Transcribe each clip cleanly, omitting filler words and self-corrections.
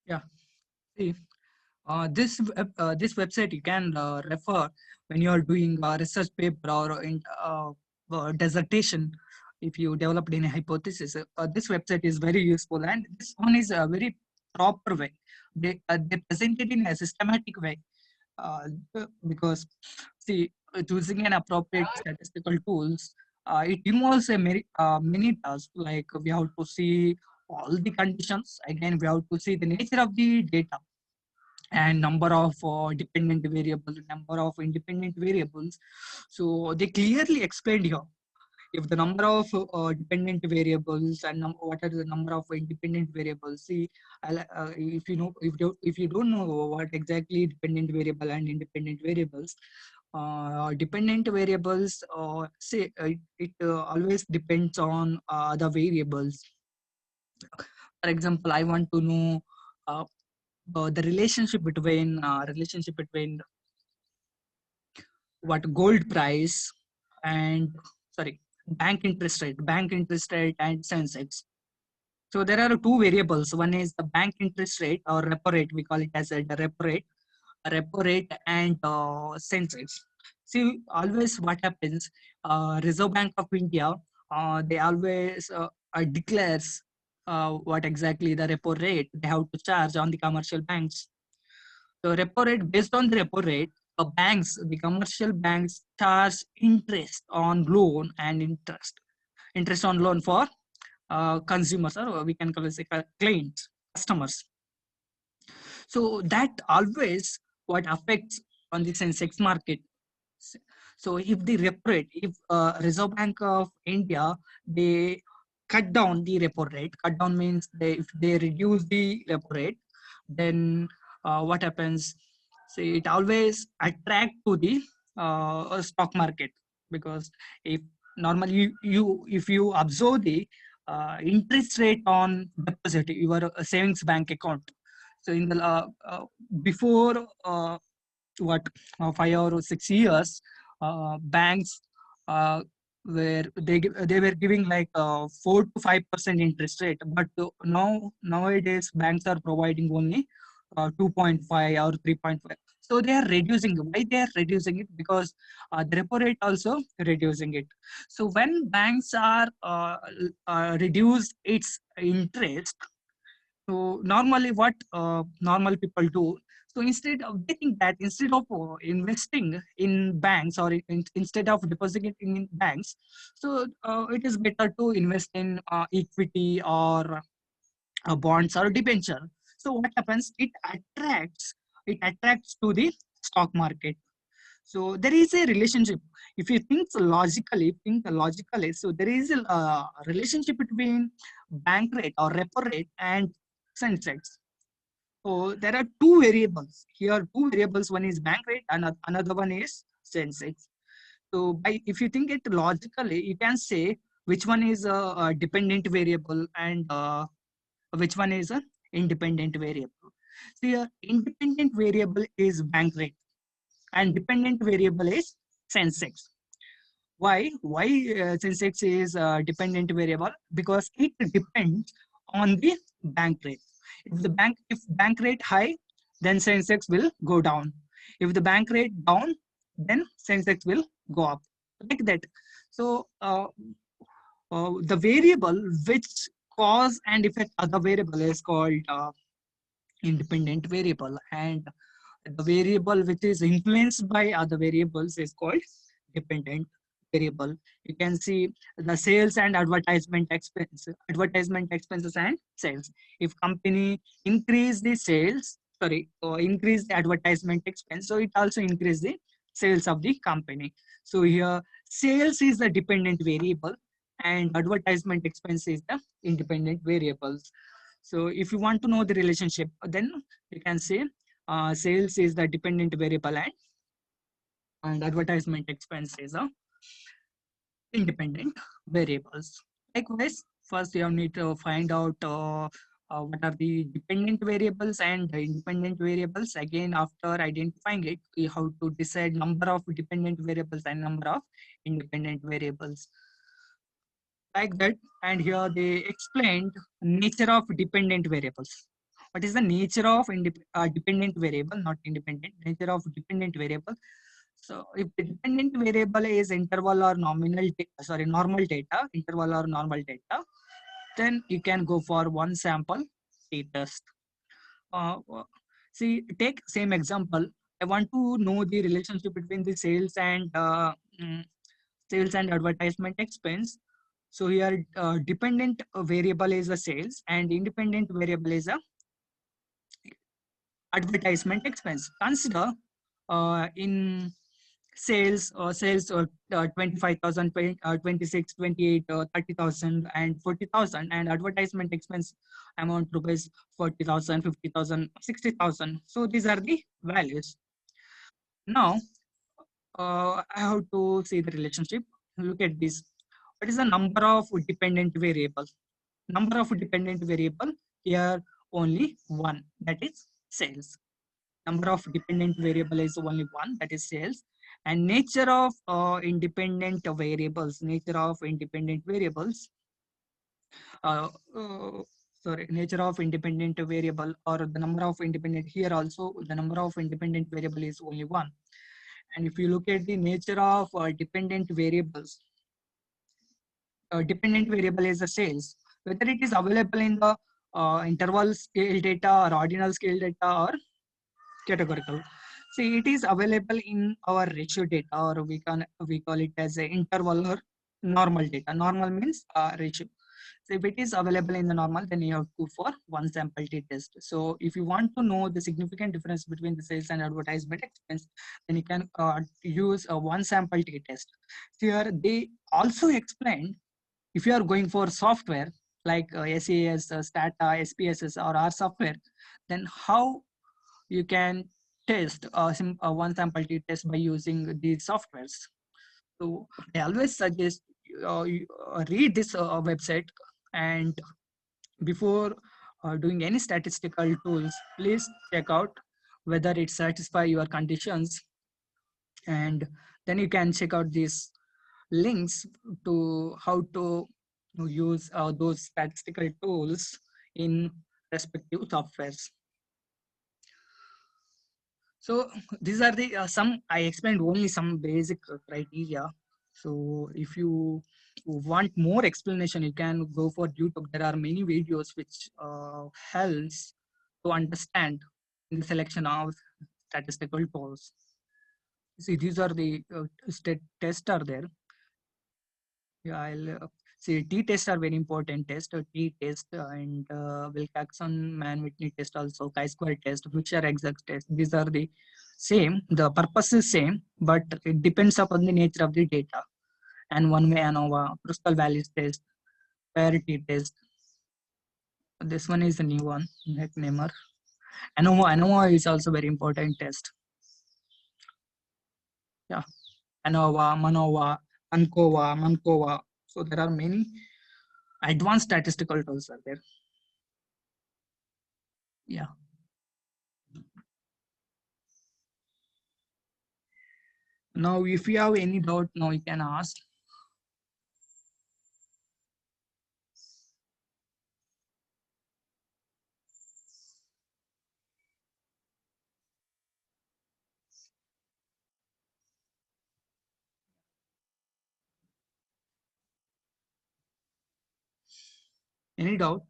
Yeah. See, this website you can refer when you are doing a research paper or dissertation. If you developed any hypothesis, this website is very useful, and this one is a very proper way. They present it in a systematic way, uh, because see, choosing an appropriate statistical tools, it involves many tasks, like we have to see all the conditions. Again, we have to see the nature of the data and number of dependent variables, number of independent variables. So they clearly explained here, if the number of dependent variables and what are the number of independent variables. See, if you know, if you don't know what exactly dependent variable and independent variables, dependent variables, say it always depends on the variables. For example, I want to know uh, the relationship between what gold price and, sorry, bank interest rate and Sensex. So there are two variables. One is the bank interest rate or repo rate. We call it as the repo rate and Sensex. See, always what happens, Reserve Bank of India, they always declares what exactly the repo rate they have to charge on the commercial banks. So repo rate, based on the repo rate, the commercial banks charge interest on loan and interest on loan for consumers, or we can call it clients, customers. So that always what affects on the Sensex market. So if the repo rate, if Reserve Bank of India, they cut down the repo rate, cut down means if they reduce the repo rate, then what happens? See, it always attract to the stock market, because if normally if you observe the interest rate on deposit, your savings bank account. So in the before what 5 or 6 years, banks uh, they were giving like 4 to 5% interest rate, but nowadays banks are providing only 2.5 or 3.5. So they are reducing. Why they are reducing it? Because the repo rate also reducing it. So when banks are reduce its interest, so normally, what normal people do, so instead of, they think that instead of investing in banks, or instead of depositing in banks, so it is better to invest in equity or bonds or debenture. So what happens? It attracts to the stock market. So there is a relationship. If you think logically, so there is a relationship between bank rate or repo rate and Sensex. So there are two variables here. Two variables. One is bank rate, and another one is Sensex. So if you think it logically, you can say which one is a dependent variable and which one is a independent variable. So your independent variable is bank rate and dependent variable is Sensex. Why Sensex is a dependent variable? Because it depends on the bank rate. If bank rate high, then Sensex will go down. If the bank rate down, then Sensex will go up, like that. So the variable which cause and effect other variable is called independent variable, and the variable which is influenced by other variables is called dependent variable. You can see the sales and advertisement expenses and sales. If company increase the sales, sorry, or increase the advertisement expense, so it also increase the sales of the company. So here sales is the dependent variable and advertisement expense is the independent variables. So if you want to know the relationship, then you can say sales is the dependent variable and advertisement expense is a independent variables. Likewise, first you need to find out what are the dependent variables and the independent variables. Again, after identifying it, you have to decide number of dependent variables and number of independent variables, like that. And here they explained nature of dependent variables. what is the nature of dependent variable, not independent, nature of dependent variable. So if the dependent variable is interval or normal data, interval or normal data, then you can go for one sample t-test. See, take same example. I want to know the relationship between the mm, sales and advertisement expense. So here, dependent variable is the sales, and independent variable is a advertisement expense. Consider in sales 25,000, 26, 28, 30,000 and 40,000, and advertisement expense amount rupees 40,000, 50,000, 60,000. So these are the values. Now I have to see the relationship. Look at this. What is the number of dependent variable? Number of dependent variable here only one, that is sales. Number of dependent variable is only one, that is sales. And nature of independent variables, uh, uh, nature of independent variable, or the number of independent, here also the number of independent variable is only one. And if you look at the nature of dependent variables, dependent variable is the sales, whether it is available in the interval scale data or ordinal scale data or categorical. See, it is available in our ratio data, or we call it as a interval or normal data. Normal means ratio. So if it is available in the normal, then you have to go for one sample t-test. So if you want to know the significant difference between the sales and advertisement expense, then you can use a one sample t-test. Here they also explained, if you are going for software like SAS, Stata, SPSS or R software, then how you can test one sample t-test by using these softwares. So I always suggest you read this website, and before doing any statistical tools, please check out whether it satisfy your conditions, and then you can check out these links to how to use those statistical tools in respective softwares. So these are the some, I explained only some basic criteria. So if you want more explanation, you can go for YouTube. There are many videos which helps to understand in the selection of statistical tools. See, these are the state tests are there. Yeah, I'll see. T-tests are very important test. T-test and Wilcoxon Man-Whitney test, also chi-square test, Fisher-Exact test. These are the same. The purpose is same, but it depends upon the nature of the data. And one-way ANOVA, crystal values test, parity test. This one is a new one, Hecknemer. ANOVA is also very important test. Yeah, ANOVA, MANOVA, ANCOVA, MANCOVA. So there are many advanced statistical tools are there. Yeah. Now, if you have any doubt, now you can ask. Any doubt?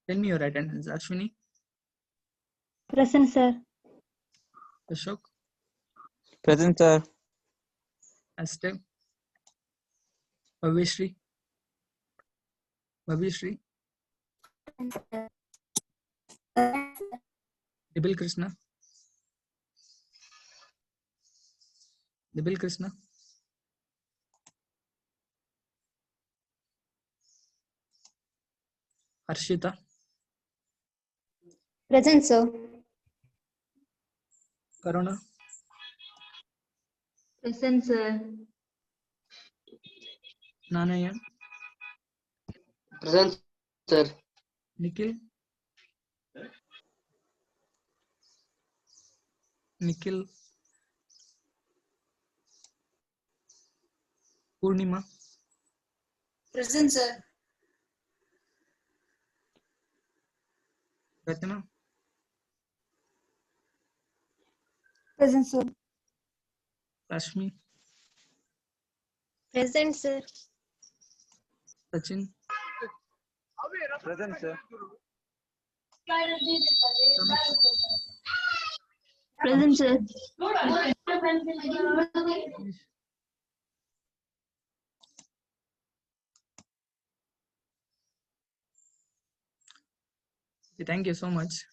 Tell me your attendance, Ashwini. Present, sir. Ashok, Present, sir. Aster, Bhavishri, Bhavishri, Dibil Krishna, Dibil Krishna, Harshita, Present, sir. Karuna, Present, sir. Nanaya, Present, sir. Nikhil, Nikhil, Purnima, Present, sir. Rachana, Present, sir. Rashmi, Present, sir. Sachin, Present, sir. Samik, Present, sir. Anish. Thank you so much.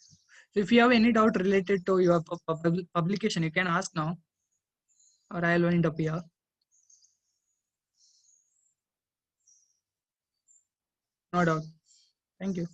So if you have any doubt related to your publication, you can ask now, or I'll wind up here. No doubt. Thank you.